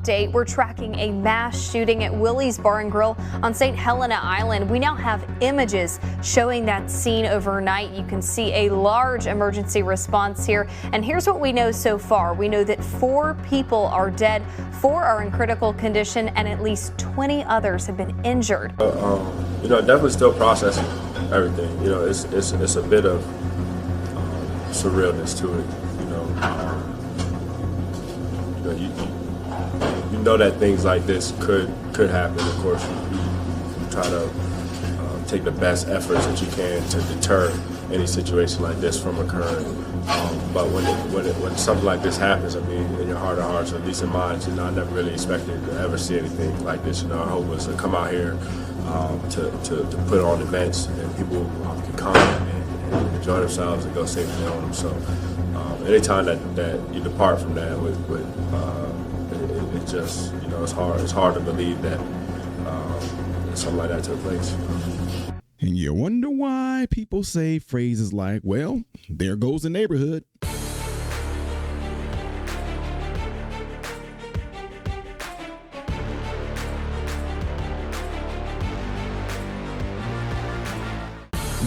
update. We're tracking a mass shooting at Willie's Bar and Grill on St. Helena Island. We now have images showing that scene overnight. You can see a large emergency response here. And here's what we know so far. We know that 4 people are dead, 4 are in critical condition, and at least 20 others have been injured. Definitely still processing everything. It's a bit of surrealness to it. You know that things like this could happen. Of course, you try to take the best efforts that you can to deter any situation like this from occurring. But when something like this happens, in your heart of hearts, or at least in mine, I never really expected to ever see anything like this. Our hope was to come out here to put on events and people can come and enjoy themselves and go safely on them. So anytime that you depart from that it just, it's hard to believe that something like that took place. And you wonder why people say phrases like, well, there goes the neighborhood.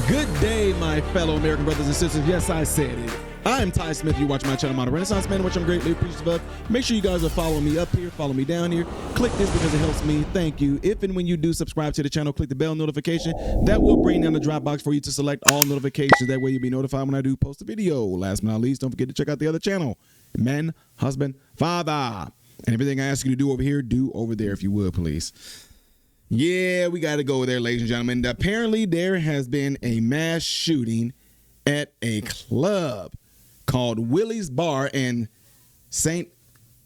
Good day, my fellow American brothers and sisters. Yes, I said it. I'm Ty Smith. You watch my channel, Modern Renaissance Man, which I'm greatly appreciative of. Make sure you guys are following me up here, follow me down here. Click this because it helps me. Thank you. If and when you do subscribe to the channel, click the bell notification. That will bring down the drop box for you to select all notifications. That way you'll be notified when I do post a video. Last but not least, don't forget to check out the other channel, Man, Husband, Father. And everything I ask you to do over here, do over there if you would, please. Yeah, we got to go there, ladies and gentlemen. Apparently, there has been a mass shooting at a club called Willie's Bar in St.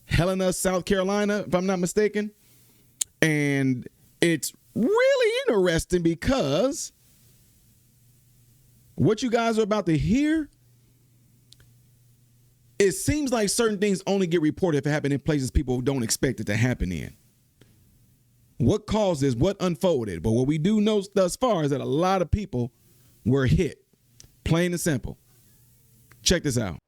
Helena, South Carolina, if I'm not mistaken. And it's really interesting because what you guys are about to hear, it seems like certain things only get reported if it happen in places people don't expect it to happen in. What caused this? What unfolded? But what we do know thus far is that a lot of people were hit. Plain and simple. Check this out.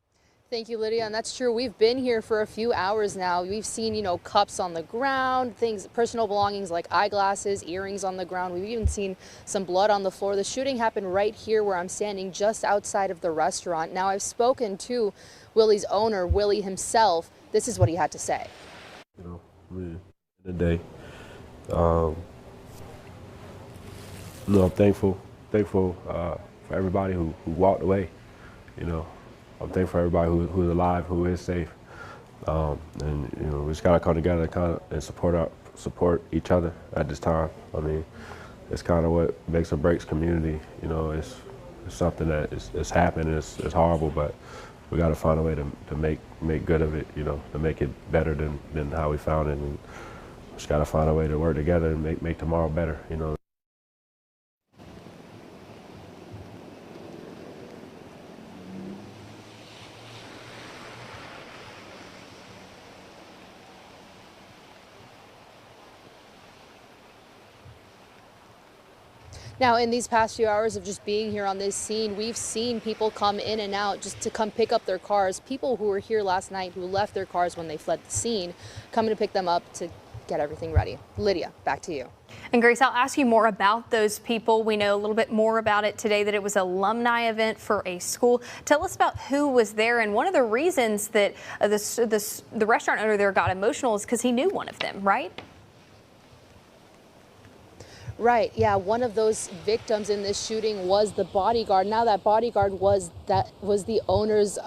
Thank you, Lydia. And that's true. We've been here for a few hours now. We've seen, cups on the ground, things, personal belongings like eyeglasses, earrings on the ground. We've even seen some blood on the floor. The shooting happened right here where I'm standing, just outside of the restaurant. Now, I've spoken to Willie's owner, Willie himself. This is what he had to say. In the day, I'm thankful for everybody who walked away. I'm thankful for everybody who's alive, who is safe, and we just gotta come together and support each other at this time. It's kind of what makes or breaks community. It's something that is happening. It's horrible, but we gotta find a way to make good of it. To make it better than how we found it, and just gotta find a way to work together and make tomorrow better. Now, in these past few hours of just being here on this scene, we've seen people come in and out just to come pick up their cars. People who were here last night who left their cars when they fled the scene, coming to pick them up to get everything ready. Lydia, back to you. And Grace, I'll ask you more about those people. We know a little bit more about it today, that it was an alumni event for a school. Tell us about who was there. And one of the reasons that the restaurant owner there got emotional is because he knew one of them, right? Right, yeah, one of those victims in this shooting was the bodyguard. Now that bodyguard was the owner's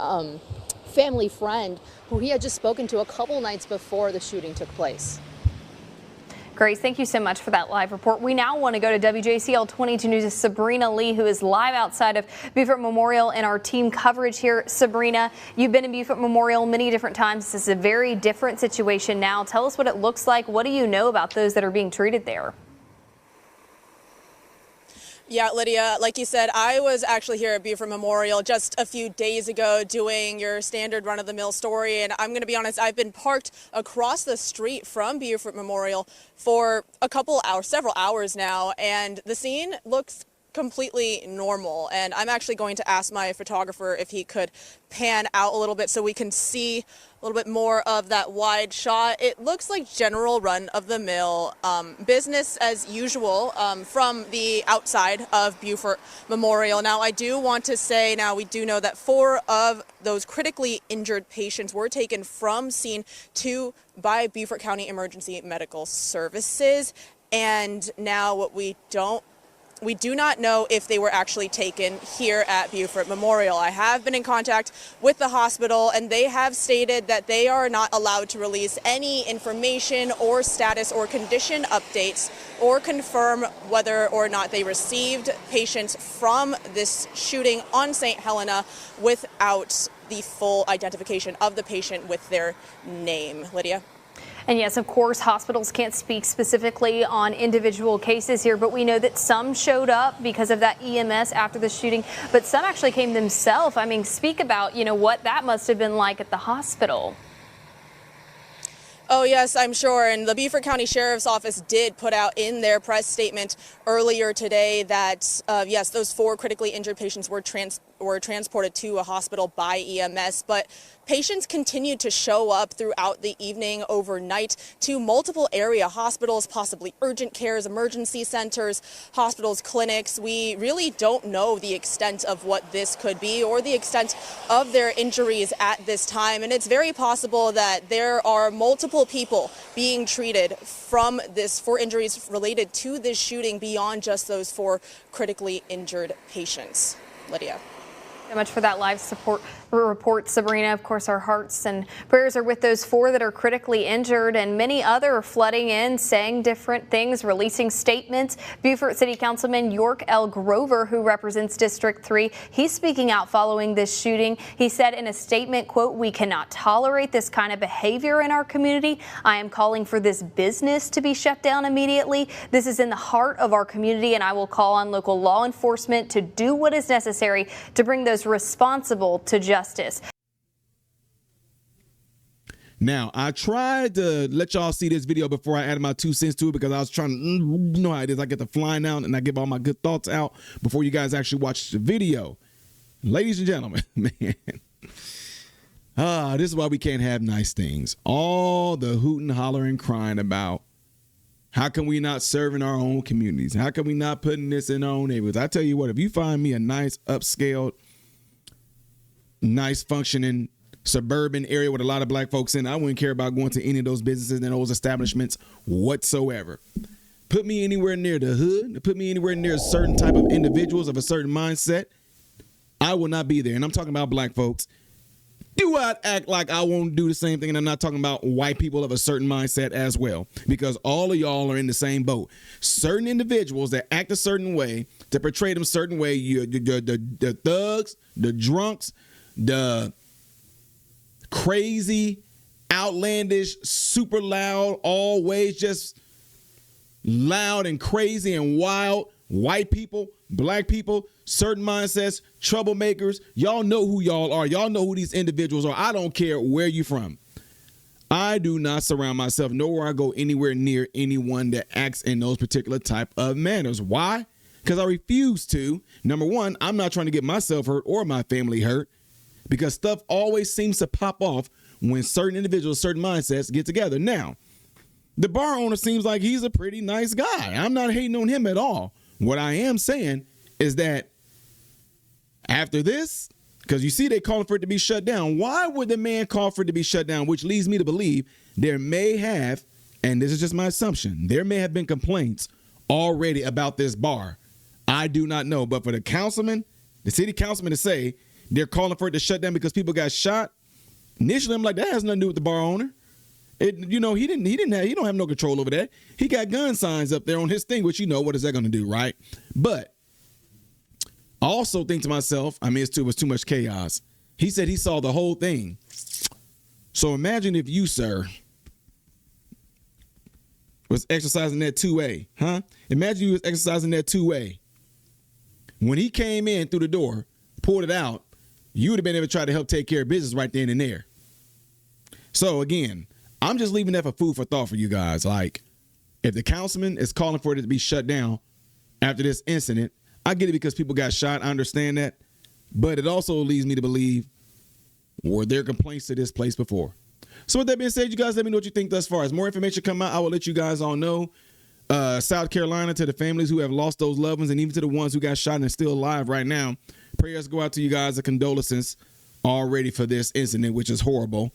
family friend who he had just spoken to a couple nights before the shooting took place. Grace, thank you so much for that live report. We now want to go to WJCL 22 News' Sabrina Lee, who is live outside of Beaufort Memorial in our team coverage here. Sabrina, you've been in Beaufort Memorial many different times. This is a very different situation now. Tell us what it looks like. What do you know about those that are being treated there? Yeah, Lydia, like you said, I was actually here at Beaufort Memorial just a few days ago doing your standard run-of-the-mill story, and I'm going to be honest, I've been parked across the street from Beaufort Memorial for several hours now, and the scene looks completely normal. And I'm actually going to ask my photographer if he could pan out a little bit so we can see a little bit more of that wide shot. It looks like general run-of-the-mill business as usual from the outside of Beaufort Memorial. Now, I do want to say, now we do know that 4 of those critically injured patients were taken from scene by Beaufort County Emergency Medical Services. And now what we do not know if they were actually taken here at Beaufort Memorial. I have been in contact with the hospital, and they have stated that they are not allowed to release any information or status or condition updates or confirm whether or not they received patients from this shooting on St. Helena without the full identification of the patient with their name. Lydia? And yes, of course, hospitals can't speak specifically on individual cases here, but we know that some showed up because of that EMS after the shooting, but some actually came themselves. I mean, speak about, what that must have been like at the hospital. Oh, yes, I'm sure. And the Beaufort County Sheriff's Office did put out in their press statement earlier today that, yes, those 4 critically injured patients were transported to a hospital by EMS, but patients continued to show up throughout the evening, overnight, to multiple area hospitals, possibly urgent cares, emergency centers, hospitals, clinics. We really don't know the extent of what this could be or the extent of their injuries at this time. And it's very possible that there are multiple people being treated for injuries related to this shooting beyond just those 4 critically injured patients. Lydia. So much for that live support report, Sabrina. Of course, our hearts and prayers are with those 4 that are critically injured, and many other are flooding in, saying different things, releasing statements. Beaufort City Councilman York L. Grover, who represents District 3, he's speaking out following this shooting. He said in a statement, quote, "We cannot tolerate this kind of behavior in our community. I am calling for this business to be shut down immediately. This is in the heart of our community, and I will call on local law enforcement to do what is necessary to bring those responsible to justice." Now, I tried to let y'all see this video before I added my 2 cents to it because I was trying to, you know how it is. I get the flying out and I give all my good thoughts out before you guys actually watch the video. Ladies and gentlemen, man, this is why we can't have nice things. All the hooting, hollering, crying about how come we not serving our own communities? How come we not putting this in our own neighborhoods? I tell you what, if you find me a nice, upscaled, nice functioning suburban area with a lot of black folks in, I wouldn't care about going to any of those businesses and those establishments whatsoever. Put me anywhere near the hood, put me anywhere near a certain type of individuals of a certain mindset, I will not be there. And I'm talking about black folks. Do I act like I won't do the same thing? And I'm not talking about white people of a certain mindset as well, because all of y'all are in the same boat. Certain individuals that act a certain way, to portray them a certain way, the thugs, the drunks, the crazy, outlandish, super loud, always just loud and crazy and wild white people, black people, certain mindsets, troublemakers. Y'all know who y'all are. Y'all know who these individuals are. I don't care where you from. I do not surround myself, nor will I go anywhere near anyone that acts in those particular type of manners. Why? Because I refuse to. Number one, I'm not trying to get myself hurt or my family hurt, because stuff always seems to pop off when certain individuals, certain mindsets get together. Now, the bar owner seems like he's a pretty nice guy. I'm not hating on him at all. What I am saying is that after this, because you see they calling for it to be shut down, why would the man call for it to be shut down? Which leads me to believe there may have, and this is just my assumption, there may have been complaints already about this bar. I do not know. But for the councilman, the city councilman, to say they're calling for it to shut down because people got shot, initially I'm like, that has nothing to do with the bar owner. He don't have no control over that. He got gun signs up there on his thing, which, what is that going to do, right? But I also think to myself, it was too much chaos. He said he saw the whole thing. So imagine if you, sir, was exercising that 2A, huh? Imagine you was exercising that 2A. When he came in through the door, pulled it out, you would have been able to try to help take care of business right then and there. So again, I'm just leaving that for food for thought for you guys. Like, if the councilman is calling for it to be shut down after this incident, I get it because people got shot. I understand that. But it also leads me to believe, were there complaints to this place before? So with that being said, you guys let me know what you think thus far. As more information come out, I will let you guys all know. South Carolina, to the families who have lost those loved ones, and even to the ones who got shot and are still alive right now, prayers go out to you guys, the condolences already for this incident, which is horrible.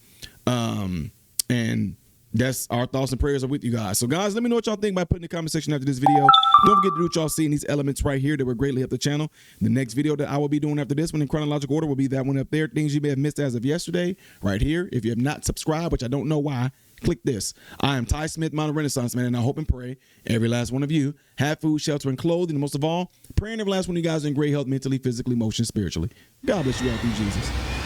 And that's our thoughts and prayers are with you guys. So guys, let me know what y'all think by putting in the comment section after this video. Don't forget to do what y'all see in these elements right here that will greatly help the channel. The next video that I will be doing after this one in chronological order will be that one up there. Things you may have missed as of yesterday right here. If you have not subscribed, which I don't know why, click this. I am Ty Smith, Modern Renaissance Man, and I hope and pray every last one of you have food, shelter, and clothing, and most of all, praying every last one of you guys are in great health mentally, physically, emotionally, spiritually. God bless you all through Jesus.